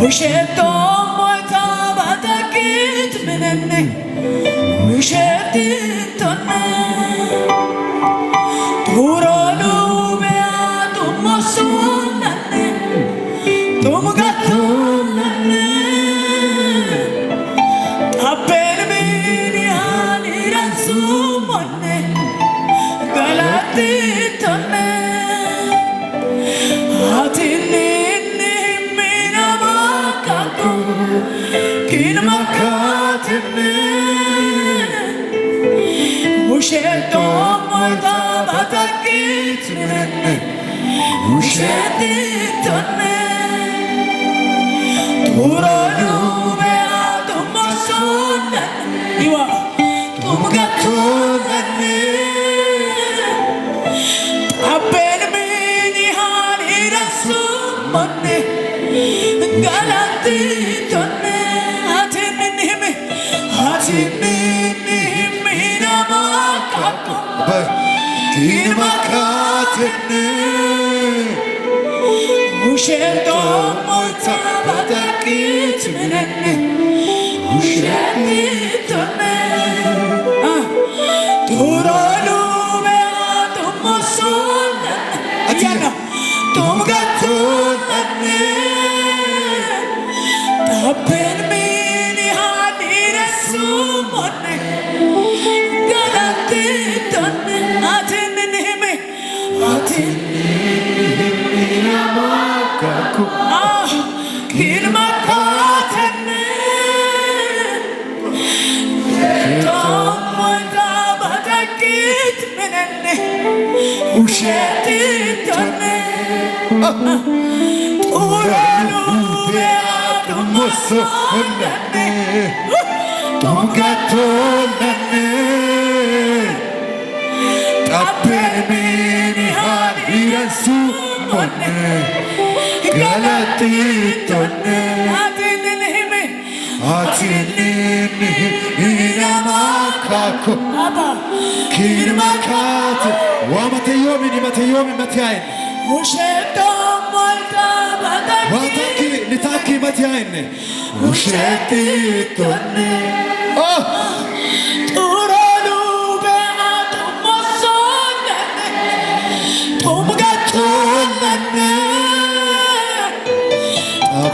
ውሸት ሞልታ በጥቂት ምንኔ ውሸት ቶነ ቱሮሉ ቢያጡ ሞሱነኔ ጡምገቱነኔ አቤል ሚኒያን ይረሱ ሞኔ ገላቲ ቶነ ውሸት ሞልታ በጥቂት ምንኔ ውሸት ቶነ ቱሮሉ ቢያጡ ሞሱነኔ ይዋ ጡምገቱነኔ አቤል ሚኒያን ይረሱ ሞኔ ገላቲ ቶነ አትንንህም Kinmakatne ውሸት ሞልታ በጥቂት ምንኔ ውሸት ቶነ ቱሮሉ ቢያጡ ሞሱነኔ እያለ ጡምገቱነኔ አቤል ሚኒያን ይረሱ ሞኔ ገላቲ ቶነ አትንንህም Kinmakaku Kinmakatne ሞልታ በጥቂት ምንኔ ውሸት ቶነ ቱሮሉ ቢያጡ ሞሱነኔ ጡምገቱነኔ አቤል ሚኒያን ይረሱ ሞኔ ገላቲ ቶነ አትንንህም ኢናማካኮ ኪንማካት ዋመተዮሚን መተዮሚን መትያይን ውሸት ሞልታ በጥቂት ዋታኪ ንታኪ መትያይን ውሸት ቶነ ቱሮሉ ቢያጡ ሞሱነኔ ጡምገቱነኔ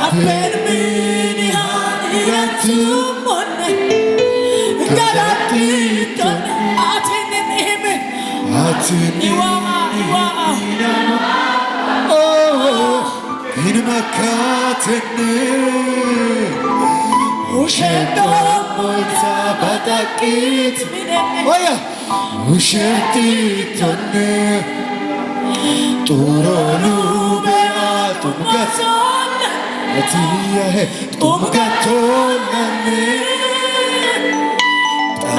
አቤል ሚኒያን ይረሱ ሞኔ ገላቲ ቶነ አትንንህም ይዋ ኢንመካትነ ውሸት ሞልታ በጥቂት ምንኔ ወያ ውሸት ቶነ ቱሮሉ ቢያጡ ሞሱነኔ ሞትያሄ ጡምገቱነኔ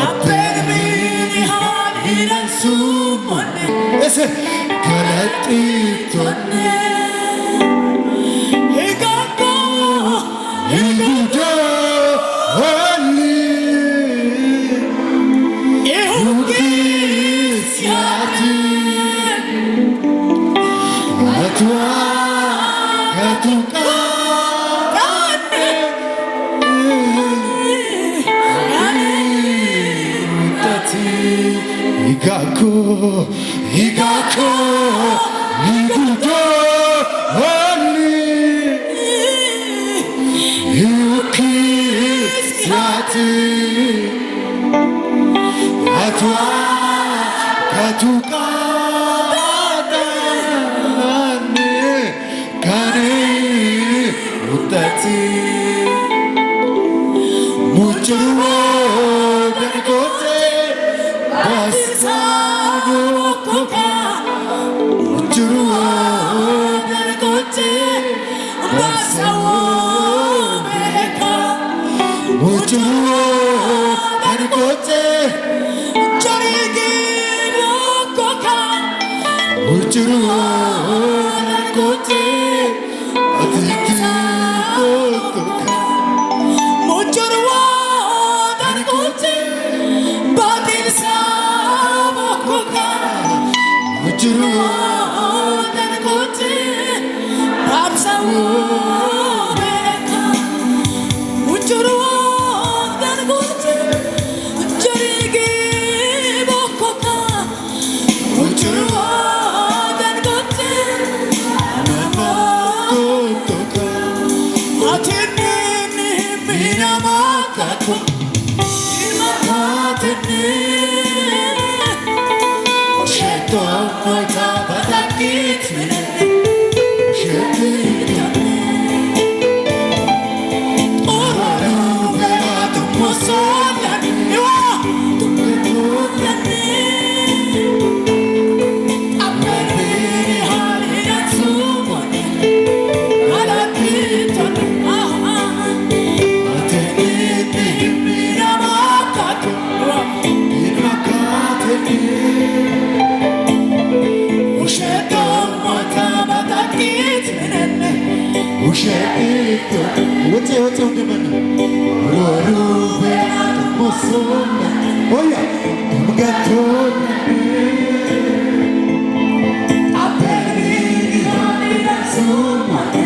አቤል ሚኒያን ይረሱ ሞኔ እሰ ገላቲ ቶነ ይጋጎ ይሁዳ ወሊ ይሁንጊስያት አትዋ ከቱቃኔ ውጠቲ ይጋኮ ይጋኮ ይሁዳ ወሊ ይሁንጊስያት አትዋ ከቱቃኔ ካኔ ውጠቲ ሙጭሮ ደንጎቴ ባሳኖ ኮካ ሙጭሮ ደንጎቴ ባሳዎ ቤካ ሙጭሮ ደንጎቴ ጆሪጊ ኮካ ሙጭሮ ደንጎቴ አትይኪ ኮካ ሙጭርዋ ደንጎቴ ባጢልሳ ቦኮካ ሙጭሮ ደንጎቴ ባብሳዎ ቤካ ሞታ በጥቂት What's on the man? Oh yeah, we got told. I believe honey that's so much.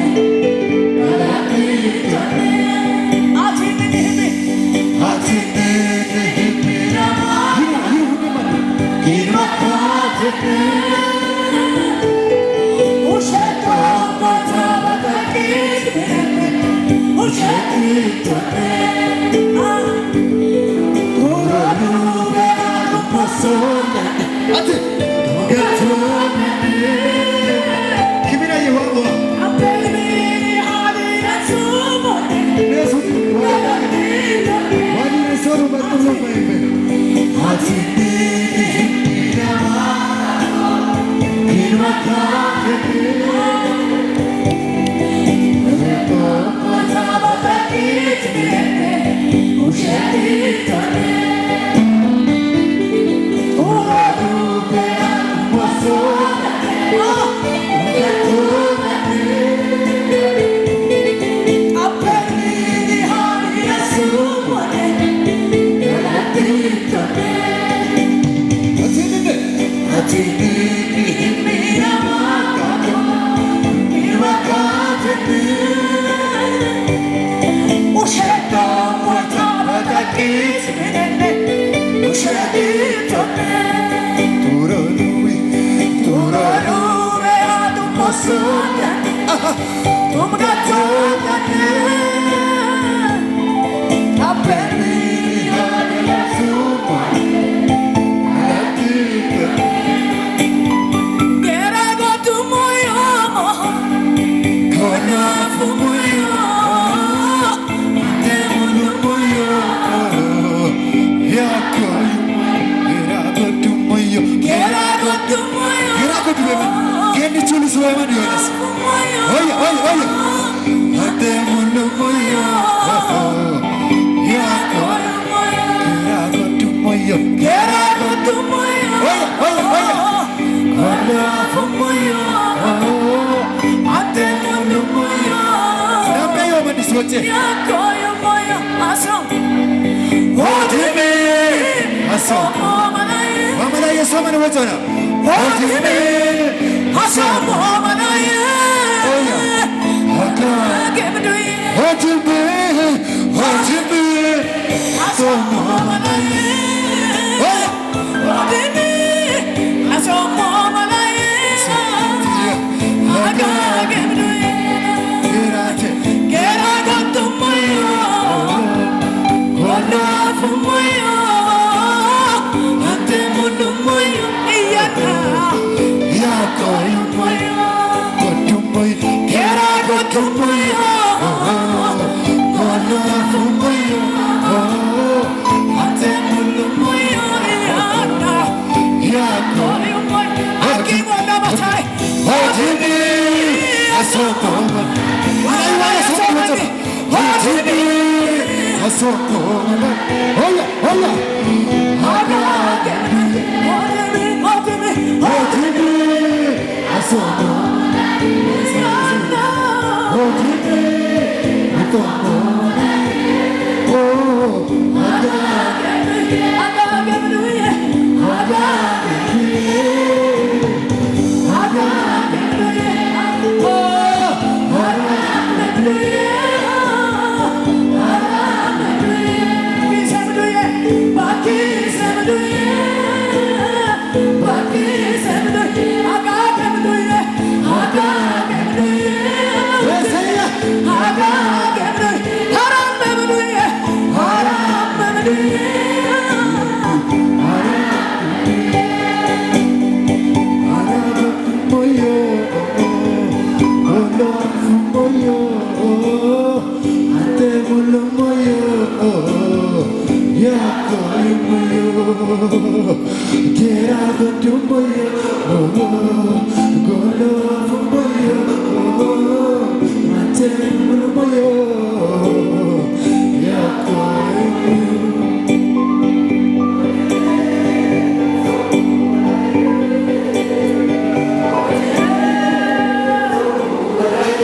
Hallelujah.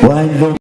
Wine